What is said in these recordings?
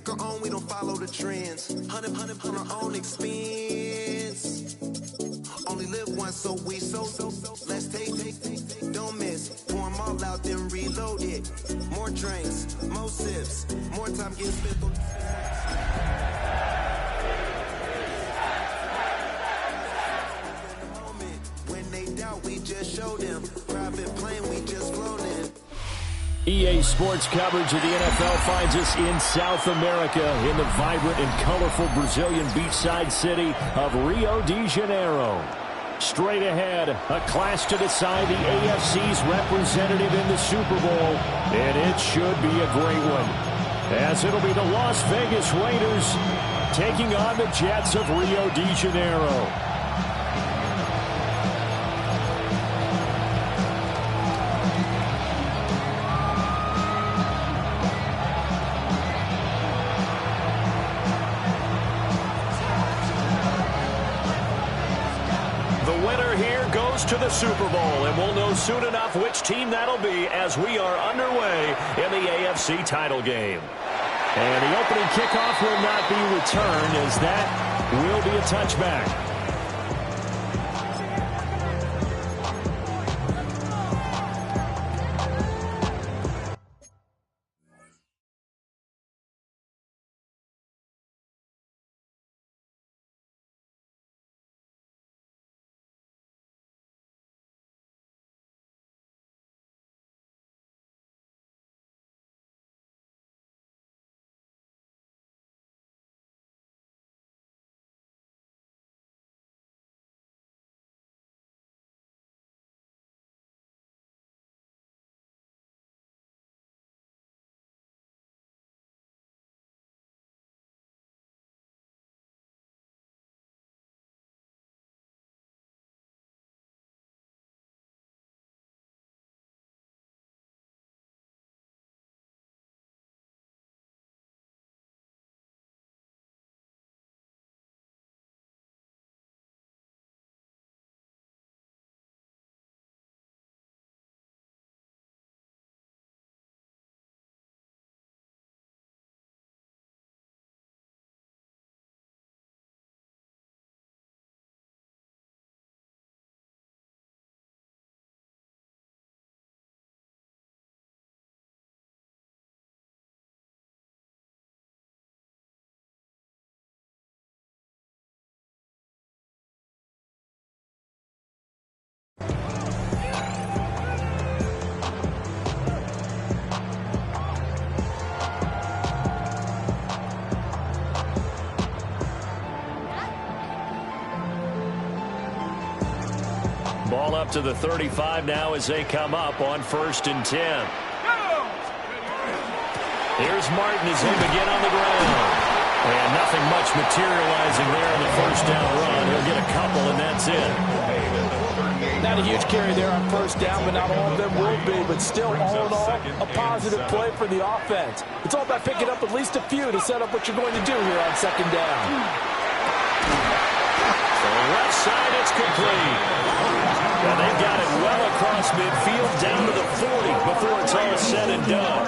our own, we don't follow the trends. 100 on our own expense. Only live once, so let's take, don't miss. Pour 'em all out, then reload it. More drinks, more sips, more time getting spent on. When they doubt, we just show them. Private plane, we just flown in. EA Sports coverage of the NFL finds us in South America in the vibrant and colorful Brazilian beachside city of Rio de Janeiro. Straight ahead, a clash to decide the AFC's representative in the Super Bowl, and it should be a great one, as it'll be the Las Vegas Raiders taking on the Jets of Rio de Janeiro. To the Super Bowl, and we'll know soon enough which team that'll be as we are underway in the AFC title game. And the opening kickoff will not be returned, as that will be a touchback. Ball up to the 35 now as they come up on 1st and 10. Here's Martin as they begin on the ground. And nothing much materializing there in the first down run. He'll get a couple, and that's it. Not a huge carry there on first down, but not all of them will be. But still, all in all, a positive play for the offense. It's all about picking up at least a few to set up what you're going to do here on 2nd down. So left side, it's complete. And they've got it well across midfield down to the 40 before it's all said and done.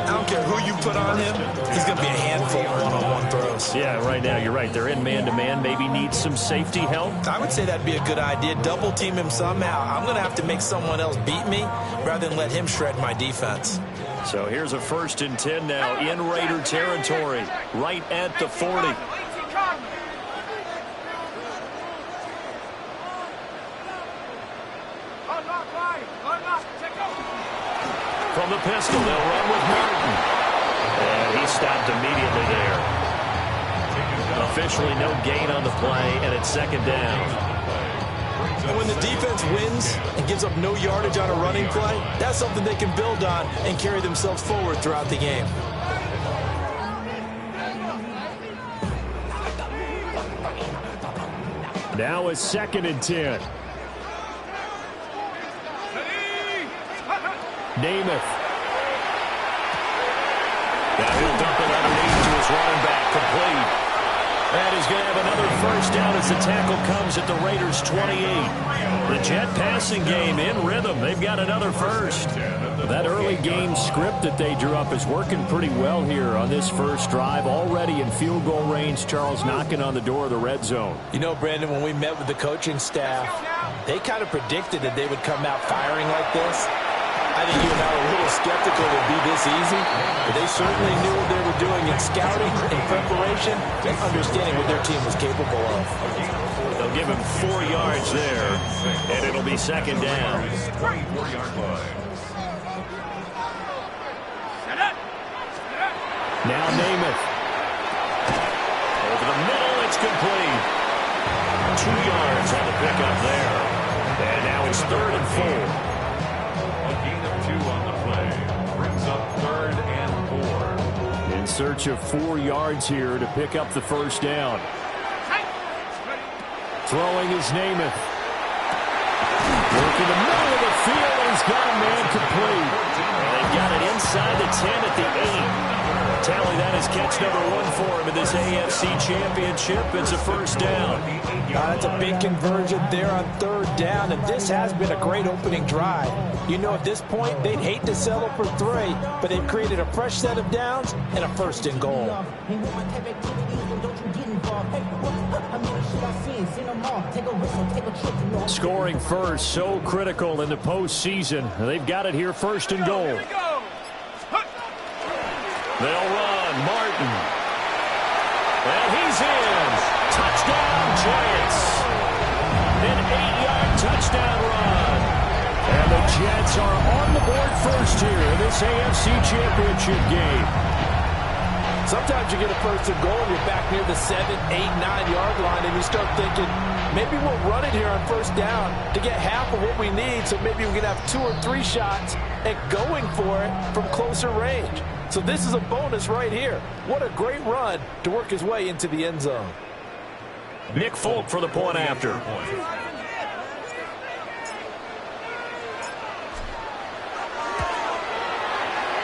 I don't care who you put on him, he's going to be a handful of one-on-one throws. Yeah, right now, you're right. They're in man-to-man. Maybe need some safety help. I would say that'd be a good idea. Double team him somehow. I'm going to have to make someone else beat me rather than let him shred my defense. So here's a 1st and 10 now in Raider territory, right at the 40. From the pistol, they'll run with Martin. And he stopped immediately there. Officially no gain on the play, and it's 2nd down. And when the defense wins and gives up no yardage on a running play, that's something they can build on and carry themselves forward throughout the game. Now it's 2nd and 10. Namath. Now he'll dump it underneath to his running back, complete. And he's going to have another first down as the tackle comes at the Raiders' 28. The Jet passing game in rhythm. They've got another first. That early game script that they drew up is working pretty well here on this first drive. Already in field goal range, Charles knocking on the door of the red zone. You know, Brandon, when we met with the coaching staff, they kind of predicted that they would come out firing like this. I think you and I were a little skeptical it would be this easy, but they certainly knew what they were doing in scouting, in preparation, and understanding what their team was capable of. They'll give him 4 yards there, and it'll be second down. Now Namath. Over the middle, it's complete. 2 yards on the pickup there. And now it's 3rd and 4. A gain of 2 on the play. Brings up 3rd and 4. In search of 4 yards here to pick up the first down. Throwing is Namath. Working the middle of the field, and he's got a man complete. And they've got it inside the 10 at the 8. Tally, that is catch number 1 for him in this AFC Championship. It's a first down. That's a big conversion there on 3rd down, and this has been a great opening drive. You know, at this point, they'd hate to settle for 3, but they've created a fresh set of downs and a 1st and goal. Scoring first, so critical in the postseason. They've got it here, 1st and goal. They'll run. Martin. And he's in. Touchdown, Giants. An 8-yard touchdown run. And the Jets are on the board first here in this AFC Championship game. Sometimes you get a 1st and goal and you're back near the 7, 8, 9-yard line, and you start thinking, maybe we'll run it here on 1st down to get half of what we need, so maybe we can have 2 or 3 shots at going for it from closer range. So this is a bonus right here. What a great run to work his way into the end zone. Nick Folk for the point after.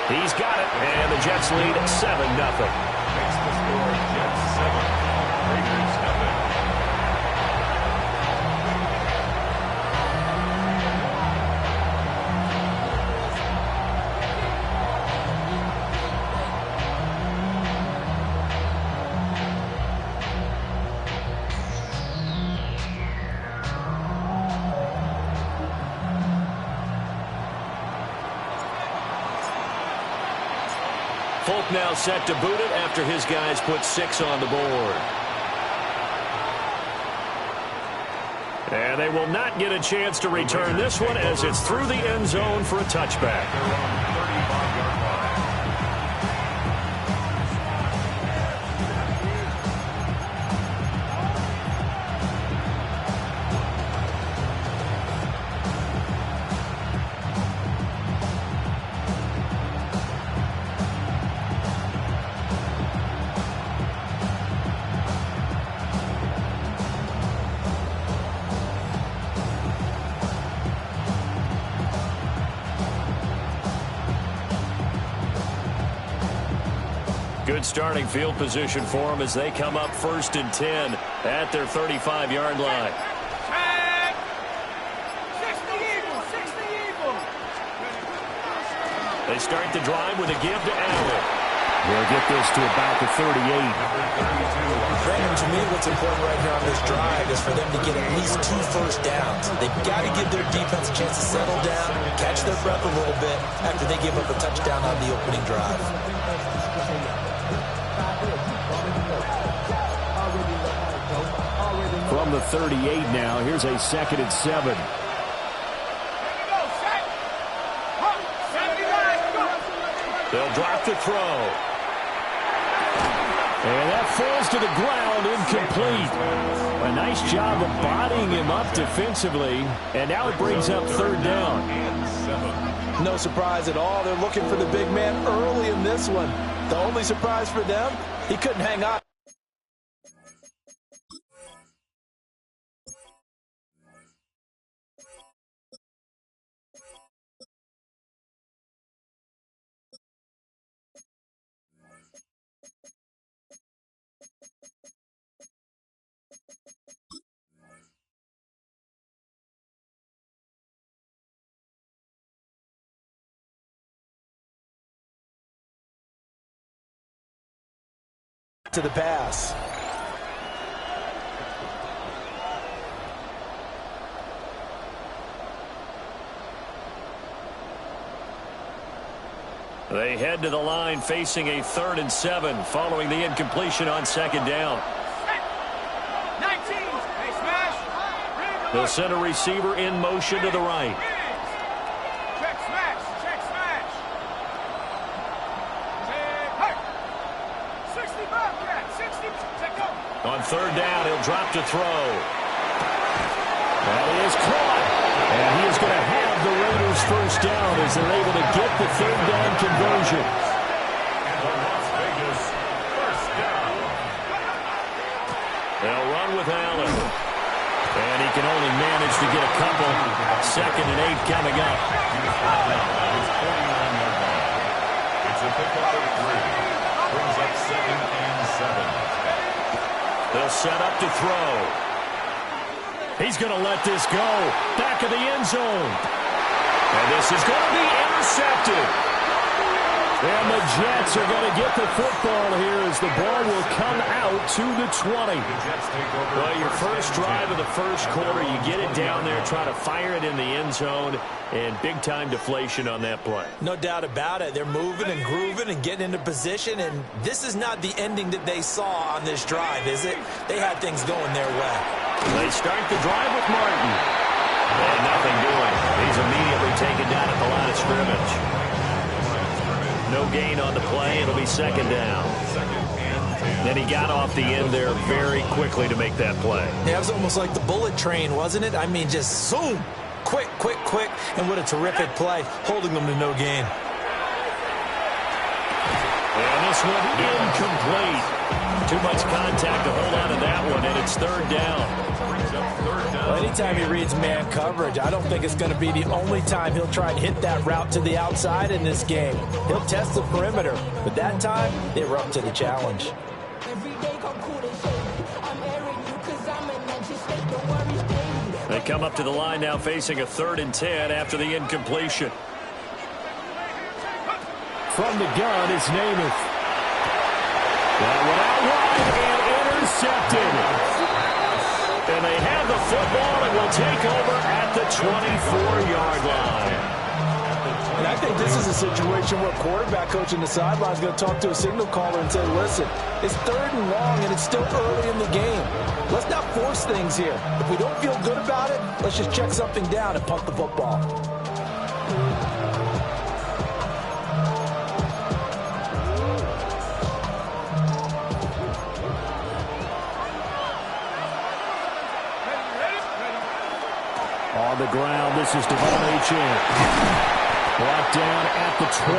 He's got it, and the Jets lead 7-0. Makes the score Jets 7, Raiders nothing. Folk now set to boot it after his guys put 6 on the board. And they will not get a chance to return this one as it's through the end zone for a touchback. Good starting field position for them as they come up 1st and 10 at their 35-yard line. They start the drive with a give to Allen. They'll get this to about the 38. Brandon, to me, what's important right here on this drive is for them to get at least 2 first downs. They've got to give their defense a chance to settle down, catch their breath a little bit after they give up a touchdown on the opening drive. From the 38 now, here's a 2nd and 7. They'll drop the throw. And that falls to the ground, incomplete. A nice job of bodying him up defensively, and now it brings up 3rd down. No surprise at all. They're looking for the big man early in this one. The only surprise for them, he couldn't hang on. to the pass. They head to the line facing a 3rd and 7 following the incompletion on 2nd down. The center receiver in motion to the right. Check smash. 60 Bobcat, 60. Check go. On 3rd down, he'll drop to throw. And he is caught. And he is going to have the Raiders first down as they're able to get the 3rd down conversion. And the Las Vegas first down. They'll run with Allen. And he can only manage to get a couple. 2nd and 8 coming up. It's 49-yard line. It's a pickup of 3. Brings up 2nd and 7. They'll set up to throw. He's going to let this go. Back of the end zone. And this is going to be intercepted. And the Jets are going to get the football here as the ball will come out to the 20. Well, your first drive of the first quarter, you get it down there, try to fire it in the end zone, and big-time deflation on that play. No doubt about it. They're moving and grooving and getting into position, and this is not the ending that they saw on this drive, is it? They had things going their way. They start the drive with Martin. And nothing doing. He's immediately taken down at the line of scrimmage. No gain on the play. It'll be 2nd down. Then he got off the end there very quickly to make that play. Yeah, it was almost like the bullet train, wasn't it? I mean, just zoom. Quick. And what a terrific play, holding them to no gain. And this one incomplete. Too much contact to hold on to that one, and it's 3rd down. Well, anytime he reads man coverage, I don't think it's going to be the only time he'll try and hit that route to the outside in this game. He'll test the perimeter, but that time, they were up to the challenge. They come up to the line now facing a 3rd and 10 after the incompletion. From the gun is Namath. That one out wide and intercepted. And they have the football and will take over at the 24-yard line. And I think this is a situation where quarterback coach in the sideline is going to talk to a signal caller and say, listen, it's 3rd and long and it's still early in the game. Let's not force things here. If we don't feel good about it, let's just check something down and punt the football. On the ground, this is Devon Achane. Brought down at the 20.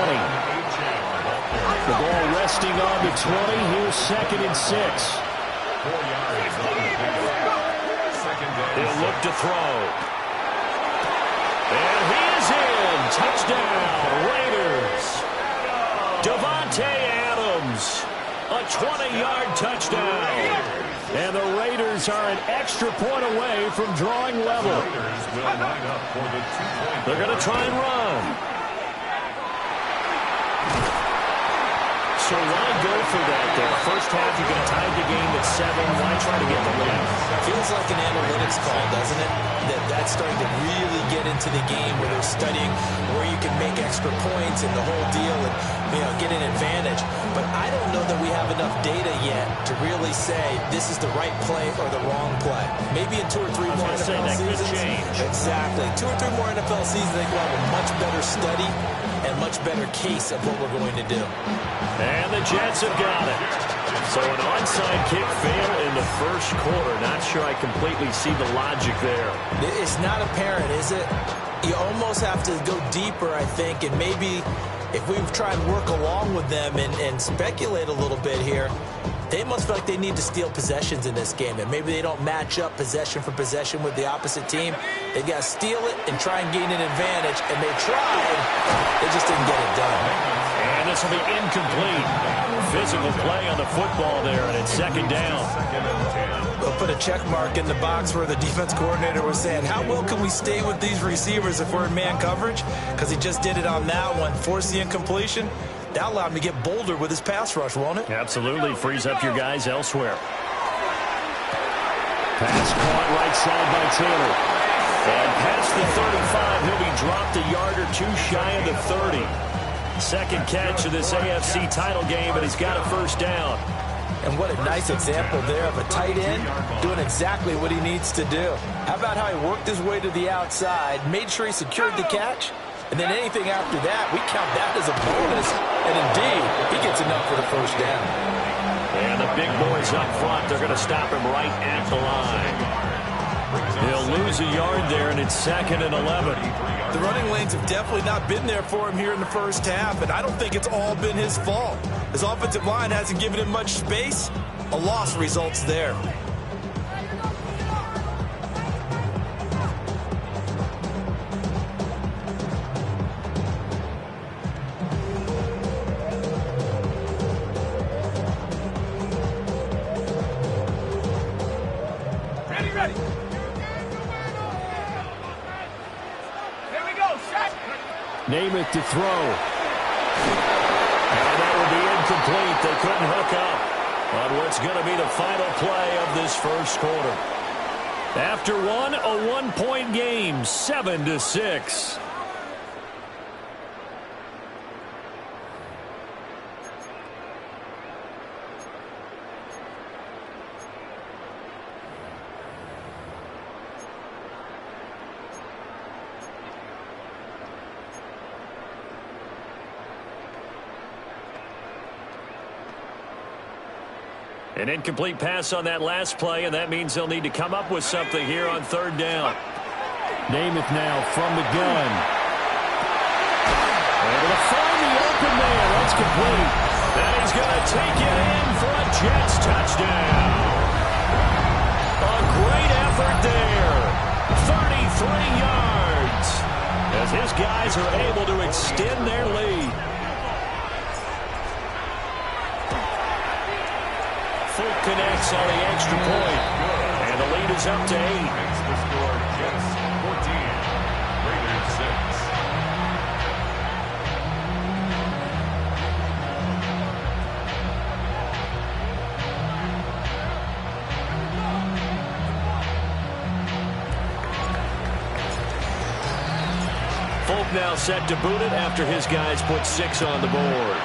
The ball resting on the 20. Here's 2nd and 6. 4 yards on the pickup. 2nd down. He'll look to throw. And he is in. Touchdown, Raiders. Davante Adams. A 20-yard touchdown. And the Raiders are an extra point away from drawing level. Raiders will line up for the 2-point. They're going to try and run. So why go for that there? First half, you can tie the game at 7. Why try to get the lead? Feels like an analytics call, doesn't it? That's starting to really get into the game where they're studying where you can make extra points and the whole deal and, get an advantage. But I don't know that we have enough data yet to really say this is the right play or the wrong play. Maybe in 2 or 3 more NFL seasons. Exactly. 2 or 3 more NFL seasons, I think we'll have a much better study and much better case of what we're going to do. And the Jets have got it. So an onside kick fail in the first quarter. Not sure I completely see the logic there. It's not apparent, is it? You almost have to go deeper, I think, and maybe if we try and work along with them and speculate a little bit here, they must feel like they need to steal possessions in this game, and maybe they don't match up possession for possession with the opposite team. They've got to steal it and try and gain an advantage, and they tried. They just didn't get it done. And this will be incomplete. Physical play on the football there, and it's 2nd down. We'll put a check mark in the box where the defense coordinator was saying, how well can we stay with these receivers if we're in man coverage? Because he just did it on that one, forced the incompletion. That'll allow him to get bolder with his pass rush, won't it? Absolutely. Frees up your guys elsewhere. Pass caught right side by Taylor. And past the 35, he'll be dropped a yard or two shy of the 30. Second catch of this AFC title game, and he's got a first down. And what a nice example there of a tight end doing exactly what he needs to do. How about how he worked his way to the outside, made sure he secured the catch, and then anything after that, we count that as a bonus. And indeed, he gets enough for the first down. And the big boys up front, they're going to stop him right at the line. He'll lose a yard there, and it's 2nd and 11. The running lanes have definitely not been there for him here in the first half, and I don't think it's all been his fault. His offensive line hasn't given him much space. A loss results there. Ready. Here we go, set. Namath to throw. And that will be incomplete. They couldn't hook up on what's going to be the final play of this first quarter. After a one-point game, 7-6. An incomplete pass on that last play, and that means they'll need to come up with something here on third down. Namath now from the gun. Able to find the open man. That's complete. And he's going to take it in for a Jets touchdown. A great effort there. 33 yards. As his guys are able to extend their lead. Folk connects on the extra point. And the lead is up to 8. Makes the score Jets 14, Raiders 6. Folk now set to boot it after his guys put 6 on the board.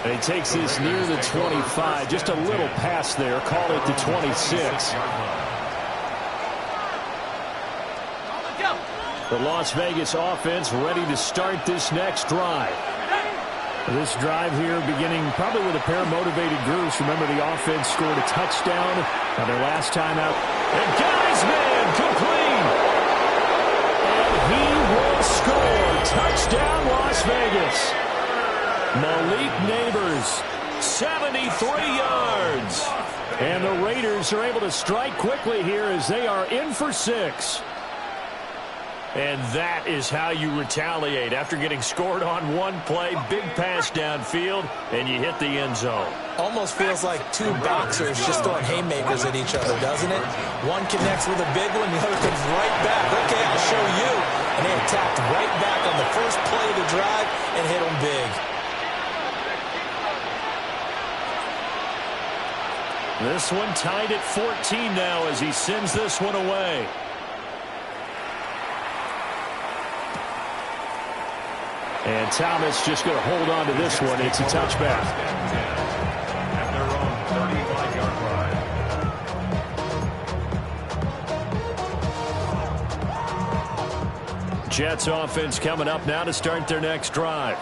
And he takes this near the 25. Just a little pass there. Call it the 26. The Las Vegas offense ready to start this next drive. This drive here beginning probably with a pair of motivated groups. Remember, the offense scored a touchdown on their last time out. And Guy's man complete. And he will score. Touchdown, Las Vegas. Malik Nabers, 73 yards. And the Raiders are able to strike quickly here as they are in for 6. And that is how you retaliate after getting scored on one play. Big pass downfield, and you hit the end zone. Almost feels like two boxers just throwing haymakers at each other, doesn't it? One connects with a big one, the other comes right back. Okay, I'll show you. And they attacked right back on the first play of the drive and hit them big. This one tied at 14 now as he sends this one away. And Thomas just going to hold on to this one. It's a touchback. At their own 35-yard line. Jets offense coming up now to start their next drive.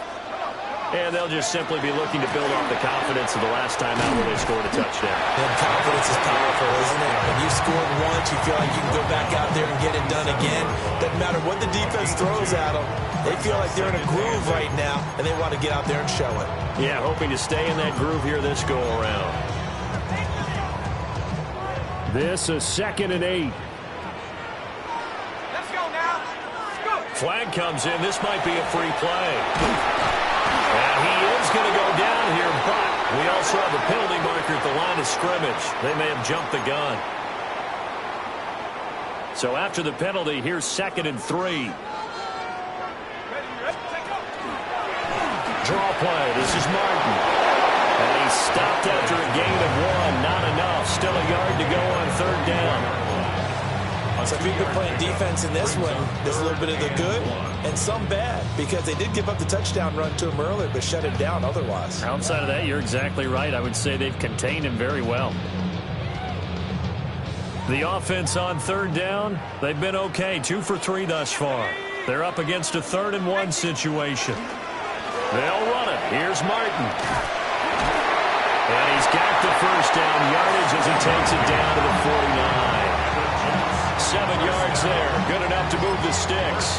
And they'll just simply be looking to build off the confidence of the last time out where they scored a touchdown. And confidence is powerful, isn't it? When you scored once, you feel like you can go back out there and get it done again. Doesn't matter what the defense throws at them. They feel like they're in a groove right now, and they want to get out there and show it. Yeah, hoping to stay in that groove here this go-around. This is 2nd and 8. Let's go now. Let's go. Flag comes in. This might be a free play. And he is going to go down here, but we also have a penalty marker at the line of scrimmage. They may have jumped the gun. So after the penalty, here's 2nd and 3. Draw play. This is Martin. And he's stopped after a gain of 1. Not enough. Still a yard to go on 3rd down. So if we've been playing defense in this one, there's a little bit of the good and some bad, because they did give up the touchdown run to him earlier, but shut him down otherwise. Outside of that, you're exactly right. I would say they've contained him very well. The offense on 3rd down, they've been okay. 2 for 3 thus far. They're up against a 3rd and 1 situation. They'll run it. Here's Martin. And he's got the 1st down yardage as he takes it down to the 49. 7 yards there. Good enough to move the sticks.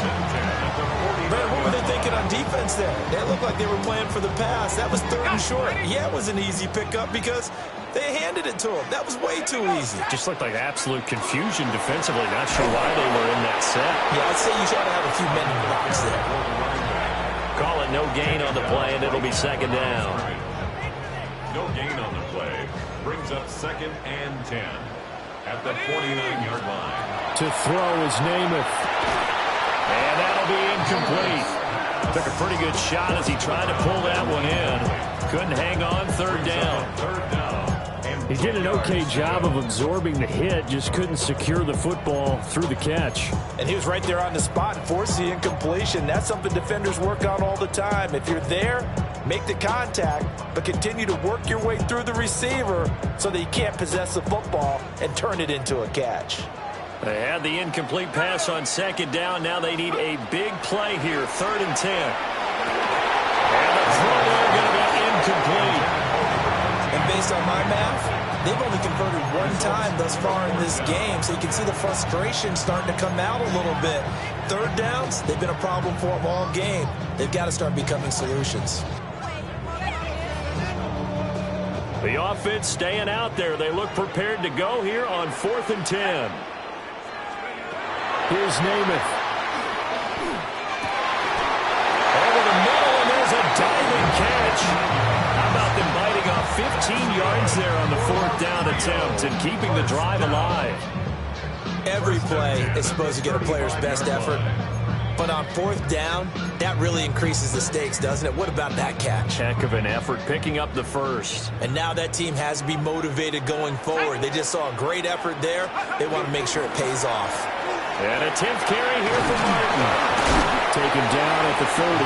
But what were they thinking on defense there? They looked like they were playing for the pass. That was 3rd and short. Yeah, it was an easy pickup because they handed it to him. That was way too easy. Just looked like absolute confusion defensively. Not sure why they were in that set. Yeah, I'd say you should have a few men in the box there. Call it no gain on the play, and it'll be 2nd down. No gain on the play. Brings up 2nd and 10 at the 49-yard line. To throw is Namath. And that'll be incomplete. Took a pretty good shot as he tried to pull that one in. Couldn't hang on 3rd down. 3rd down. He did an okay job of absorbing the hit, just couldn't secure the football through the catch. And he was right there on the spot and forced the incompletion. That's something defenders work on all the time. If you're there, make the contact, but continue to work your way through the receiver so that you can't possess the football and turn it into a catch. They had the incomplete pass on 2nd down. Now they need a big play here, 3rd and 10. And the throw there going to be incomplete. And based on my math, they've only converted 1 time thus far in this game, so you can see the frustration starting to come out a little bit. 3rd downs, they've been a problem for them all game. They've got to start becoming solutions. The offense staying out there. They look prepared to go here on 4th and 10. Here's Namath. Over the middle, and there's a diving catch. How about them biting off 15 yards there on the 4th down attempt and keeping the drive alive? Every play is supposed to get a player's best effort. But on 4th down, that really increases the stakes, doesn't it? What about that catch? Heck of an effort, picking up the 1st. And now that team has to be motivated going forward. They just saw a great effort there. They want to make sure it pays off. And a 10th carry here for Martin. Taken down at the 30.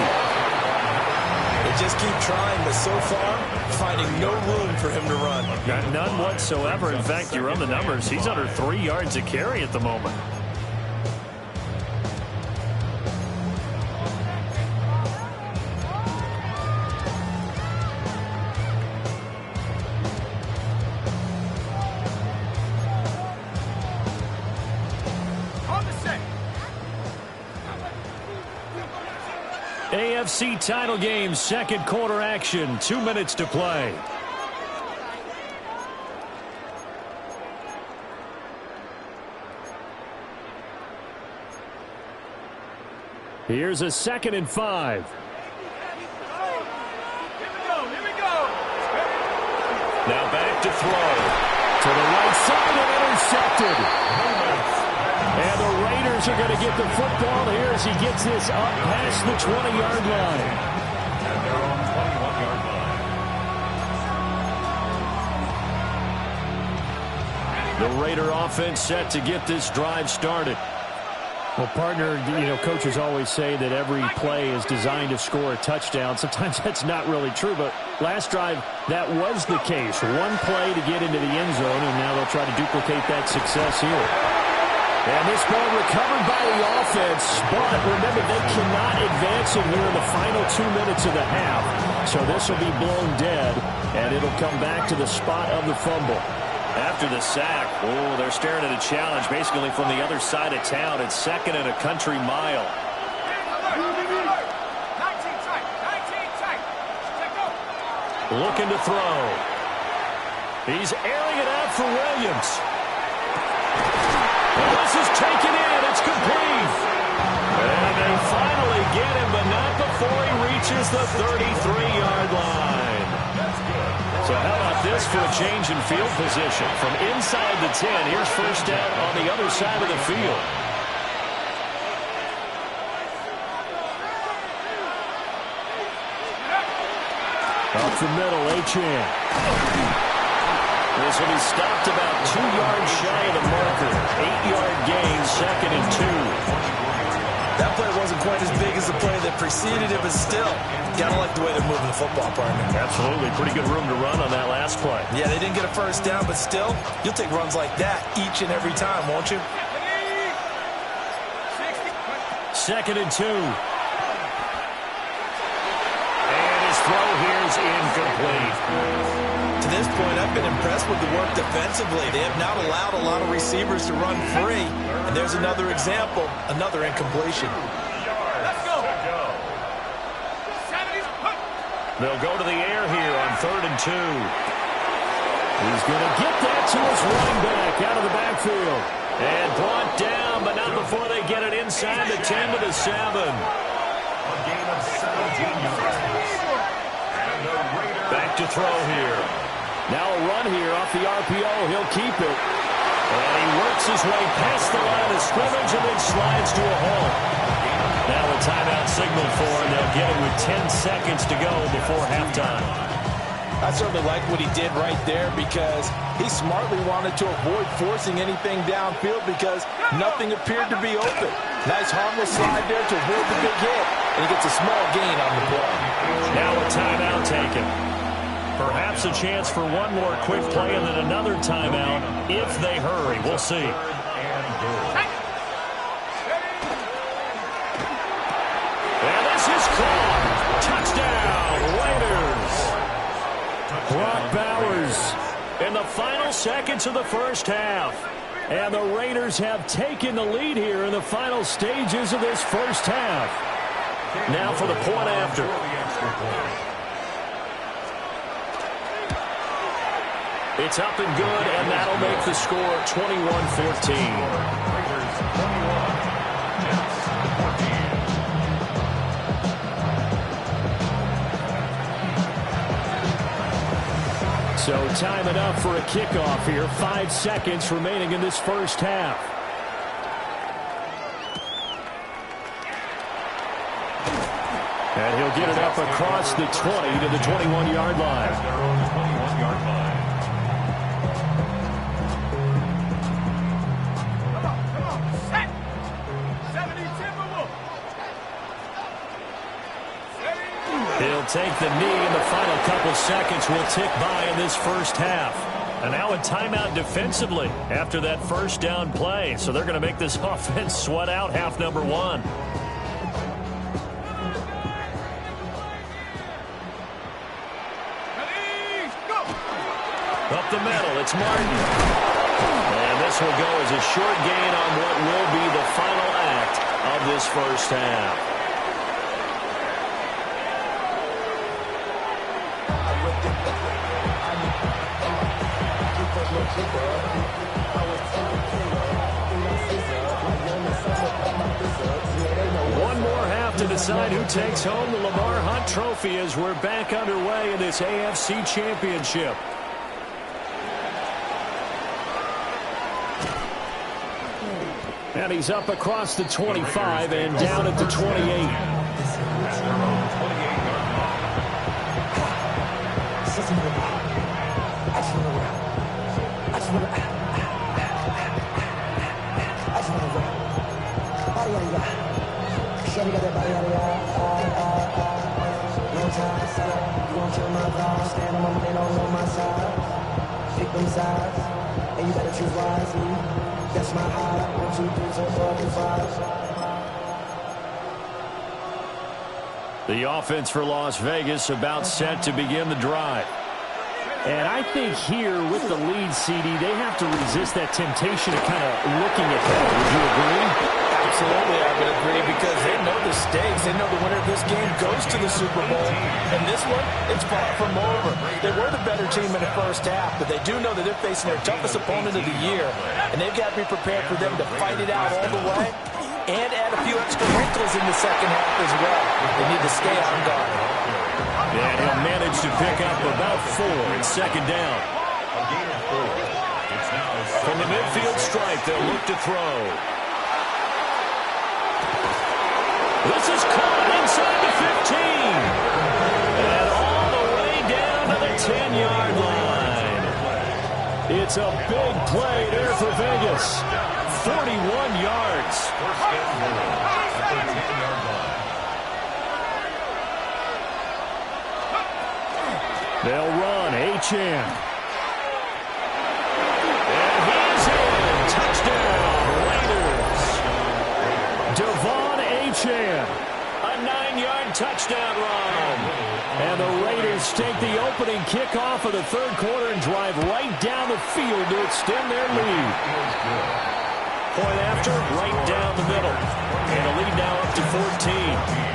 They just keep trying, but so far, finding no room for him to run. Got none whatsoever. In fact, you run the numbers. He's under 3 yards a carry at the moment. AFC title game, 2nd quarter action, 2 minutes to play. Here's a 2nd and 5. Here we go. Now back to throw. To the right side and intercepted. And the Raiders are going to get the football here as he gets this up past the 20-yard line. And they're on 21-yard line. The Raider offense set to get this drive started. Well, partner, coaches always say that every play is designed to score a touchdown. Sometimes that's not really true, but last drive, that was the case. One play to get into the end zone, and now they'll try to duplicate that success here. And this ball recovered by the offense, but remember, they cannot advance it here in the final 2 minutes of the half. So this will be blown dead, and it'll come back to the spot of the fumble. After the sack, they're staring at a challenge basically from the other side of town. It's 2nd and a country mile. 19 tight. Looking to throw. He's airing it out for Williams. And this is taken in. It's complete. And they finally get him, but not before he reaches the 33-yard line. So how about this for a change in field position. From inside the 10, here's first down on the other side of the field. Up the middle, Achane. This will be stopped about 2 yards shy of the marker. 8-yard gain, 2nd and 2. That play wasn't quite as big as the play that preceded it, but still, gotta like the way they're moving the football, partner. Absolutely. Pretty good room to run on that last play. Yeah, they didn't get a first down, but still, you'll take runs like that each and every time, won't you? 2nd and 2. And his throw here is incomplete. To this point, I've been impressed with the work defensively. They have not allowed a lot of receivers to run free. And there's another example, another incompletion. Let's go. They'll go to the air here on 3rd and 2. He's going to get that to his running back out of the backfield. And brought down, but not before they get it inside the 10 to the 7. A gain of 17 yards. And the Raiders Back to throw here. Now a run here off the RPO. He'll keep it. And he works his way past the line of scrimmage and then slides to a halt. Now a timeout signal for him. They'll get it with 10 seconds to go before halftime. I certainly like what he did right there because he smartly wanted to avoid forcing anything downfield because nothing appeared to be open. Nice harmless slide there to avoid the big hit, and he gets a small gain on the play. Now a timeout taken. Perhaps a chance for one more quick play and then another timeout if they hurry. We'll see. And this is caught. Touchdown, Raiders. Brock Bowers in the final seconds of the first half. And the Raiders have taken the lead here in the final stages of this first half. Now for the point after. It's up and good, and that'll make the score 21-14. So time enough for a kickoff here. 5 seconds remaining in this first half. And he'll get it up across the 20 to the 21-yard line. He'll take the knee, and the final couple seconds will tick by in this first half. And now a timeout defensively after that first down play. So they're going to make this offense sweat out half number one. Up the middle, it's Martin. And this will go as a short gain on what will be the final act of this first half. One more half to decide who takes home the Lamar Hunt Trophy as we're back underway in this AFC Championship. And he's up across the 25 and down at the 28. And you better choose wisely. That's my heart. 1, 2, 3, 4, 5. The offense for Las Vegas about set to begin the drive. And I think here with the lead, CD, they have to resist that temptation of kind of looking ahead. Would you agree? Absolutely, I would agree because they know the stakes. They know the winner of this game goes to the Super Bowl. And this one, it's far from over. They were the better team in the first half, but they do know that they're facing their toughest opponent of the year. And they've got to be prepared for them to fight it out all the way and add a few extra wrinkles in the second half as well. They need to stay on guard. And he'll manage to pick up about 4. It's second down. A gain of 4. It's now From the midfield stripe, they'll look to throw. This is caught inside the 15. And all the way down to the 10-yard line. It's a big play there for Vegas. 41 yards. first and goal at the 10-yard line. They'll run. Achane. And he's in. Touchdown, Raiders. Devon Achane. A 9-yard touchdown run. And the Raiders take the opening kickoff of the third quarter and drive right down the field to extend their lead. Point after, right down the middle. And a lead now up to 14.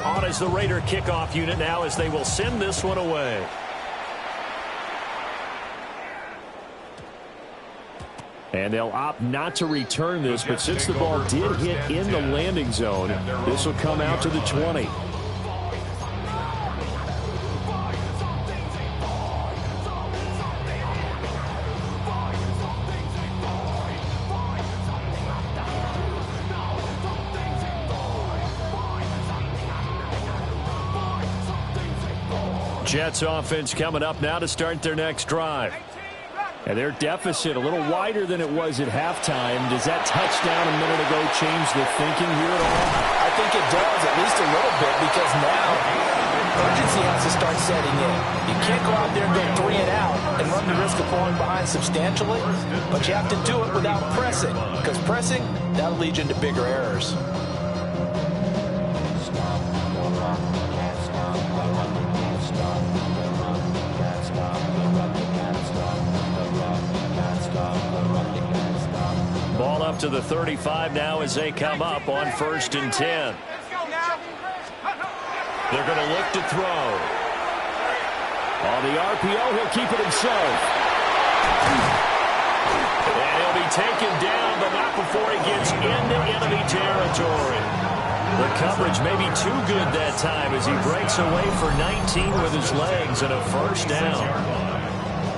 On is the Raider kickoff unit now as they will send this one away. And they'll opt not to return this, but since the ball did hit in the landing zone, this will come out to the 20. Jets offense coming up now to start their next drive. And their deficit a little wider than it was at halftime. Does that touchdown a minute ago change the thinking here at all? I think it does, at least a little bit, because now urgency has to start setting in. You can't go out there and go 3 and out and run the risk of falling behind substantially, but you have to do it without pressing, because pressing, that'll lead you into bigger errors. Ball up to the 35 now as they come up on 1st and 10. They're going to look to throw. On the RPO, he'll keep it himself. And he'll be taken down, but not before he gets into enemy territory. The coverage may be too good that time as he breaks away for 19 with his legs and a first down.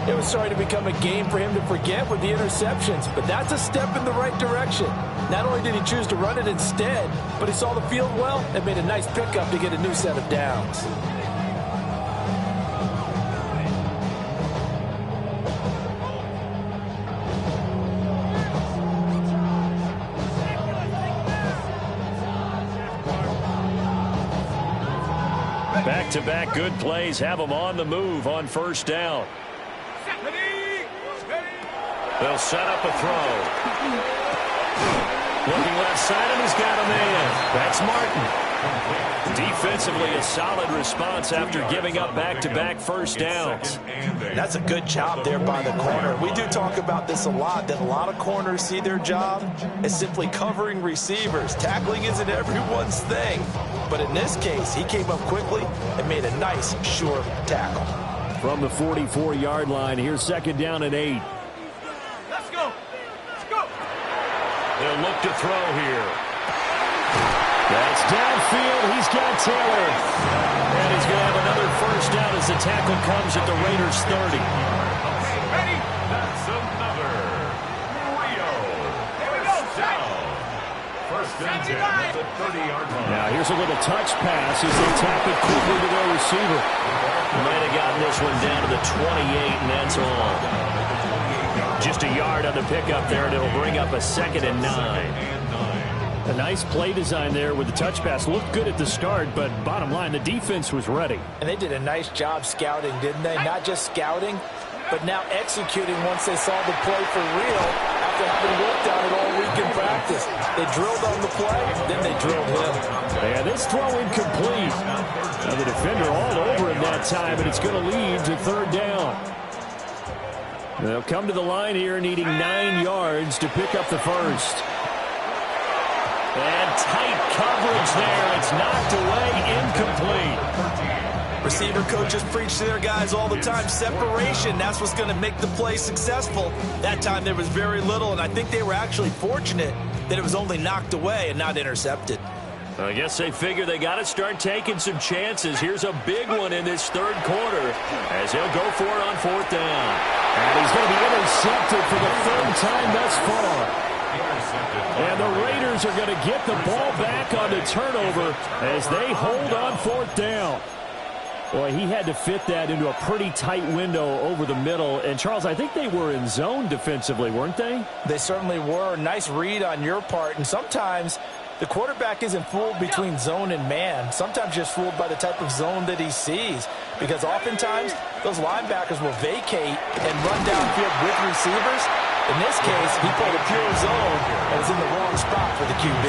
It was starting to become a game for him to forget with the interceptions, but that's a step in the right direction. Not only did he choose to run it instead, but he saw the field well and made a nice pickup to get a new set of downs. Back-to-back good plays have them on the move on 1st down. They'll set up a throw. Looking left side, and he's got a man. That's Martin. Defensively, a solid response after giving up back-to-back first downs. That's a good job there by the corner. We do talk about this a lot, that a lot of corners see their job as simply covering receivers. Tackling isn't everyone's thing. But in this case, he came up quickly and made a nice, sure tackle. From the 44-yard line, here's 2nd down and 8. Let's go. Let's go. They'll look to throw here. That's downfield. He's got Taylor. And he's going to have another first down as the tackle comes at the Raiders' 30. Ready? That's another Rio. Here we go. Down. First and 10 at the 30-yard line. Now here's a little touch pass as they tap it quickly to their receiver. Might have gotten this one down to the 28, and that's all. Just a yard on the pickup there, and it'll bring up a 2nd and 9. A nice play design there with the touch pass. Looked good at the start, but bottom line, the defense was ready. And they did a nice job scouting, didn't they? Not just scouting, but now executing once they saw the play for real after having worked on it all week in practice. They drilled on the play, then they drilled him. Yeah, this throw incomplete. Now the defender all over him that time, and it's going to lead to 3rd down. They'll come to the line here needing 9 yards to pick up the first. And tight coverage there. It's knocked away, incomplete. Receiver coaches preach to their guys all the time. Separation, that's what's going to make the play successful. That time there was very little, and I think they were actually fortunate that it was only knocked away and not intercepted. I guess they figure they got to start taking some chances. Here's a big one in this third quarter as he'll go for it on fourth down. And he's going to be intercepted for the third time thus far. And the Raiders are going to get the ball back on the turnover as they hold on fourth down. Boy, he had to fit that into a pretty tight window over the middle. And, Charles, I think they were in zone defensively, weren't they? They certainly were. Nice read on your part. And sometimes the quarterback isn't fooled between zone and man. Sometimes just fooled by the type of zone that he sees. Because oftentimes those linebackers will vacate and run downfield with receivers. In this case, he played a pure zone and was in the wrong spot for the QB.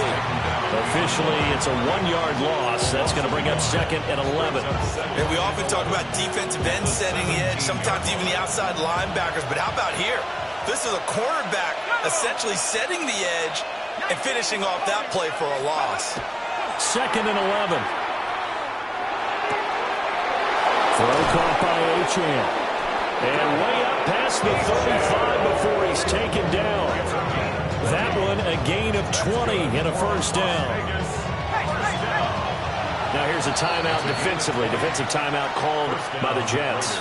Officially, it's a 1-yard loss. That's going to bring up second and 11. And we often talk about defensive ends setting the edge, sometimes even the outside linebackers. But how about here? This is a cornerback essentially setting the edge and finishing off that play for a loss. Second and 11. Throw caught by Achane. And way up past the 35 before he's taken down. That one a gain of 20 and a first down. Now here's a timeout defensively. Defensive timeout called by the Jets.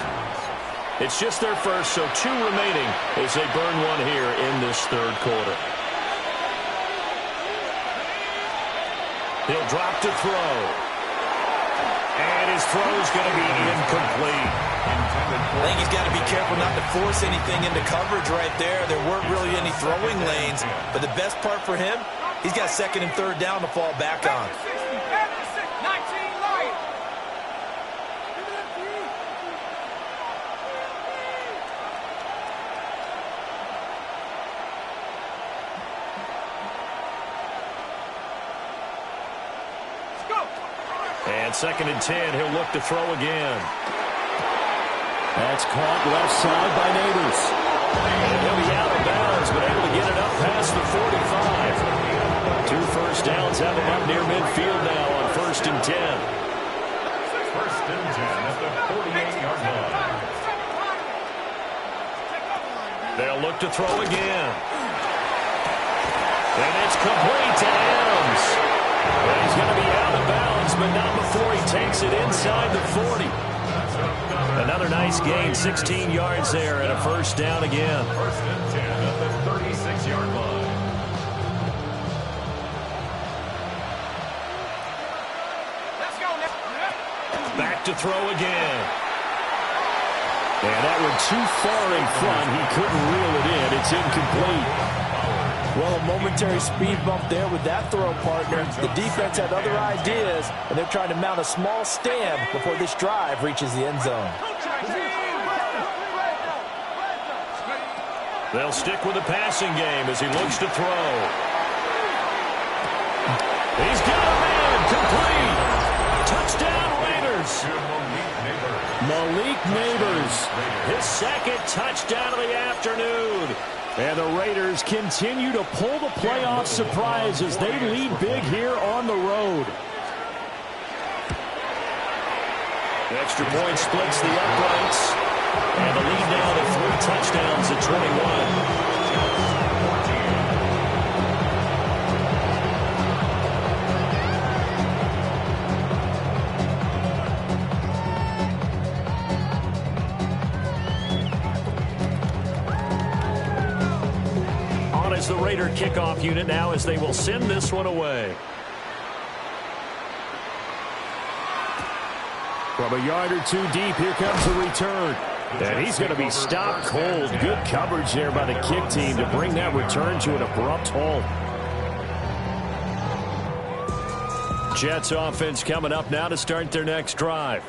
It's just their first, so 2 remaining as they burn one here in this third quarter. He'll drop to throw. And his throw is going to be incomplete. I think he's got to be careful not to force anything into coverage right there. There weren't really any throwing lanes. But the best part for him, he's got second and third down to fall back on. And second and 10, he'll look to throw again. That's caught left side by Neighbors. And he'll be out of bounds, but able to get it up past the 45. 2 first downs have him up near midfield now on first and 10. First and 10 at the 48-yard line. They'll look to throw again. And it's complete to Adams. And he's going to be out of bounds, but not before he takes it inside the 40. Another nice gain, 16 yards there, and a first down again. First and 10 at the 36-yard line. Let's go now. Back to throw again. And that one too far in front. He couldn't reel it in. It's incomplete. Well, a momentary speed bump there with that throw, partner. The defense had other ideas, and they're trying to mount a small stand before this drive reaches the end zone. They'll stick with the passing game as he looks to throw. He's got a man, complete. Touchdown, Raiders. Malik Neighbors, his second touchdown of the afternoon. And the Raiders continue to pull the playoff surprise as they lead big here on the road. The extra point splits the uprights. And the lead now to 3 touchdowns at 21. Is the Raider kickoff unit now as they will send this one away. From a yard or 2 deep, here comes the return. And he's going to be stopped cold. Good coverage there by the kick team to bring that return to an abrupt halt. Jets offense coming up now to start their next drive.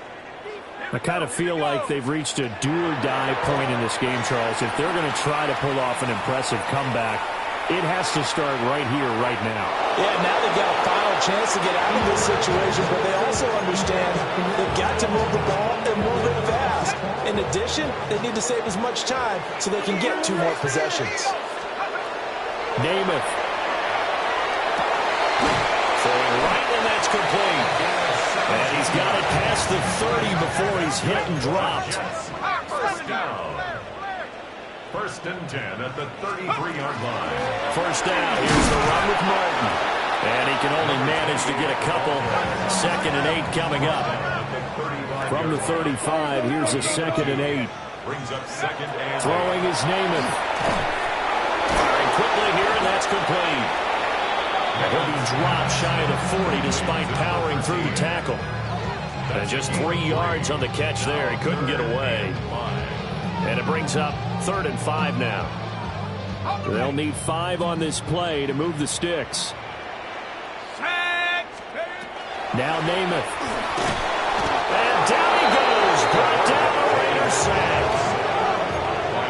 I kind of feel like they've reached a do-or-die point in this game, Charles. If they're going to try to pull off an impressive comeback, it has to start right here, right now. Yeah, now they've got a final chance to get out of this situation, but they also understand they've got to move the ball and move it fast. In addition, they need to save as much time so they can get 2 more possessions. Namath. complete. And he's got it past the 30 before he's hit and dropped. First down. 1st and 10 at the 33-yard line. First down. Here's the run with Martin. And he can only manage to get a couple. 2nd and 8 coming up. From the 35, here's a 2nd and 8. Brings up 2nd and 8. Throwing is Namath. Firing quickly here, and that's complete. He'll be dropped shy of the 40 despite powering through the tackle. And just 3 yards on the catch there. He couldn't get away. And it brings up 3rd and 5 now. They'll need 5 on this play to move the sticks. Now Namath. And down he goes. Brought down a Raider sack.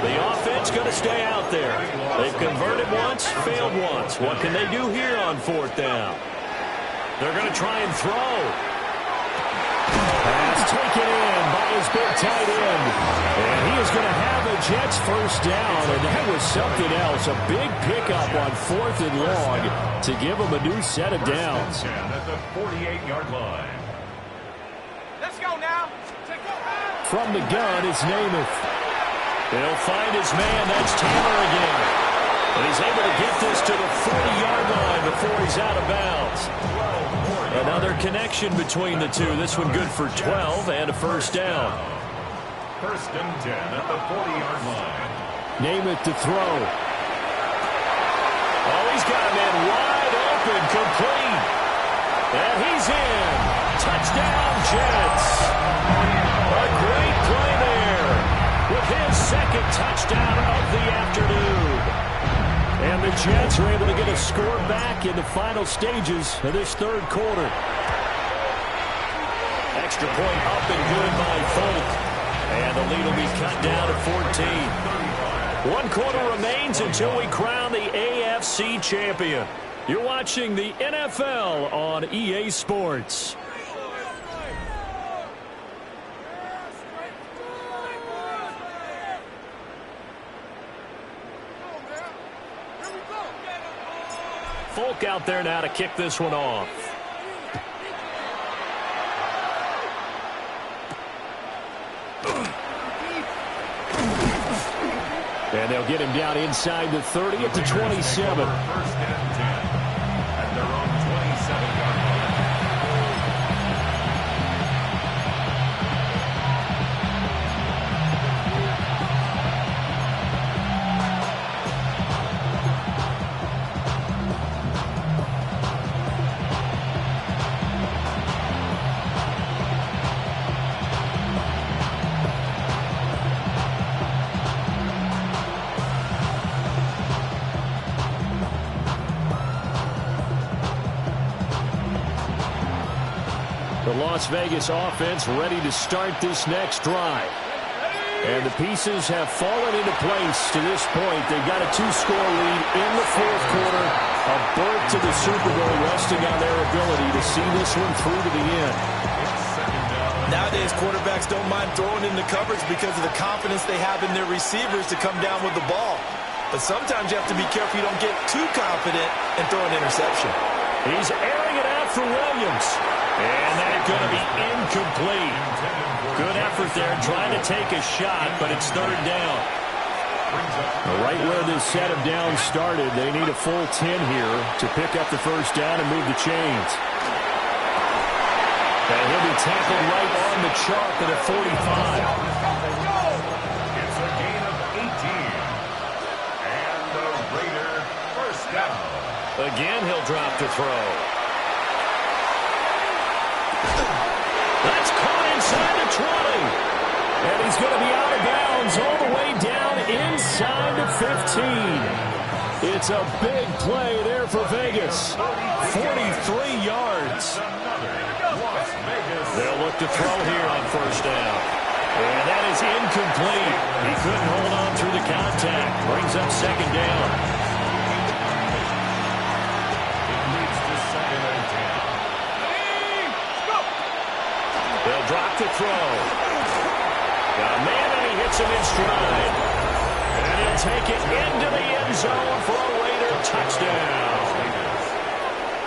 The offense going to stay out there. They've converted once, failed once. What can they do here on 4th down? They're going to try and throw. Pass taken in by his big tight end. And he is going to have a Jets first down. And that was something else. A big pickup on 4th and long to give him a new set of downs. At the 48-yard line. Let's go now. From the gun is Namath. He'll find his man. That's Taylor again. And he's able to get this to the 40-yard line before he's out of bounds. Another connection between the two. This one good for 12 and a first down. 1st and 10 at the 40-yard line. Namath to throw. Oh, he's got a man wide open, complete. And he's in. Touchdown, Jets. A great play there with his 2nd touchdown of the afternoon. And the Jets are able to get a score back in the final stages of this 3rd quarter. Extra point up and good by Folk. And the lead will be cut down to 14. 1 quarter remains until we crown the AFC champion. You're watching the NFL on EA Sports. Folk out there now to kick this one off. And they'll get him down inside the 30 at the 27. 1st and 10 at their own 27-yard line. The Las Vegas offense ready to start this next drive. And the pieces have fallen into place to this point. They've got a 2-score lead in the 4th quarter. A berth to the Super Bowl resting on their ability to see this one through to the end. Nowadays, quarterbacks don't mind throwing into coverage because of the confidence they have in their receivers to come down with the ball. But sometimes you have to be careful you don't get too confident and throw an interception. He's airing it out for Williams. And that's going to be incomplete. Good effort there trying to take a shot, but it's 3rd down. Right where this set of downs started, they need a full 10 here to pick up the first down and move the chains. And he'll be tackled right on the chalk at the 45. It's a gain of 18. And the Raider first down. Again, he'll drop to throw. That's caught inside the 20. And he's going to be out of bounds all the way down inside the 15. It's a big play there for Vegas. 43 yards. They'll look to throw here on first down. And that is incomplete. He couldn't hold on through the contact. Brings up 2nd down. It leads to 2nd and 10. They'll drop to throw. Got a man and he hits him in stride. And he'll take it into the end zone for a Raider touchdown.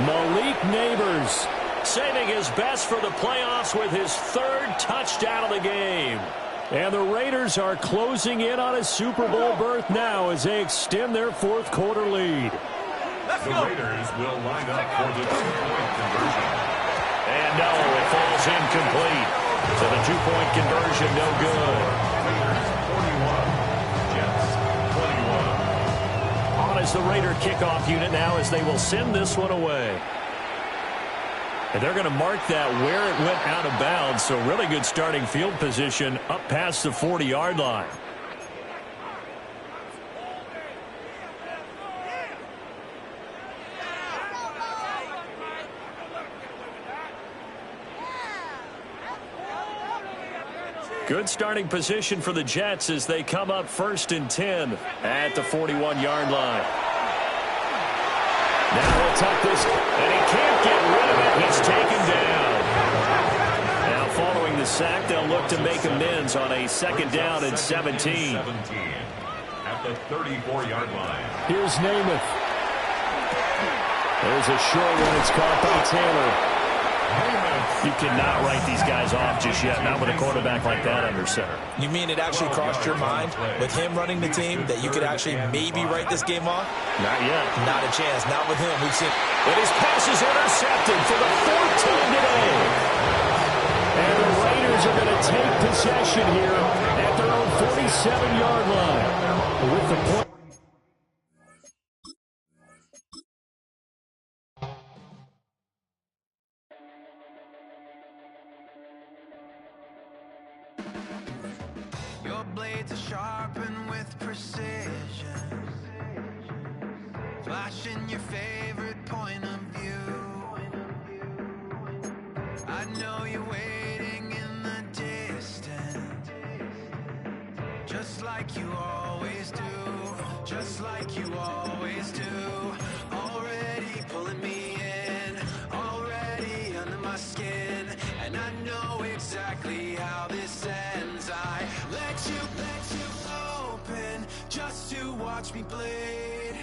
Malik Nabers saving his best for the playoffs with his third touchdown of the game. And the Raiders are closing in on a Super Bowl berth now as they extend their fourth quarter lead. The Raiders will line up for the two-point conversion. And no, it falls incomplete. So the two-point conversion no good. Raiders 41, Jets 21. On as the Raider kickoff unit now as they will send this one away. And they're going to mark that where it went out of bounds. So really good starting field position up past the 40-yard line. Good starting position for the Jets as they come up 1st and 10 at the 41-yard line. Now he'll tuck this, and he can't get rid of it. He's taken down. Now following the sack, they'll look to make amends on a 2nd down and 17. At the 34-yard line. Here's Namath. There's a short one. It's caught by Taylor. You cannot write these guys off just yet, not with a quarterback like that under center. You mean it actually crossed your mind with him running the team that you could actually maybe write this game off? Not yet. Not a chance. Not with him. We've seen. And his pass is intercepted for the 4th time today. And the Raiders are going to take possession here at their own 47-yard line with the point. Your blades are sharpened with precision, flashing your favorite point of view. I know you're waiting in the distance, just like you always do, just like you always do. Already pulling me in, already under my skin, and I know exactly how this ends. I let you open just to watch me bleed.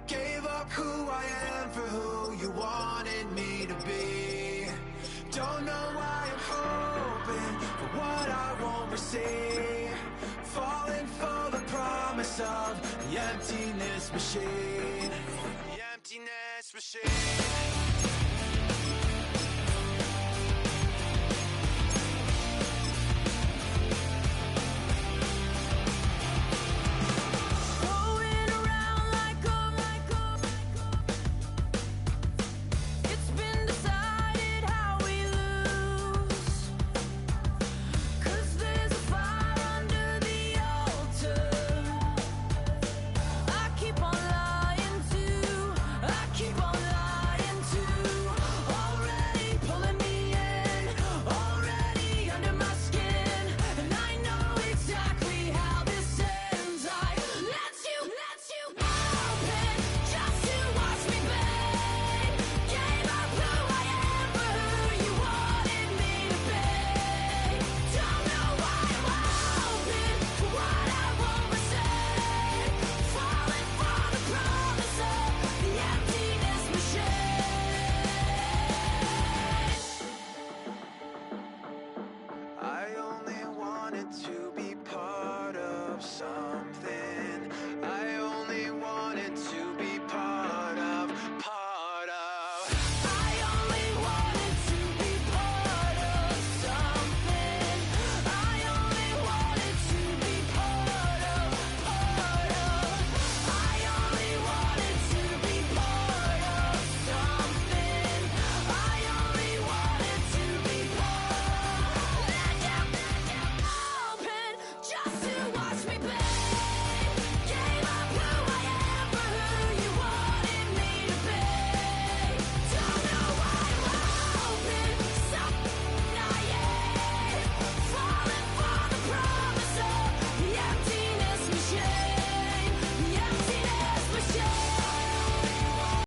Gave up who I am for who you wanted me to be. Don't know why I'm hoping for what I won't receive. Falling for the promise of the emptiness machine. The emptiness machine.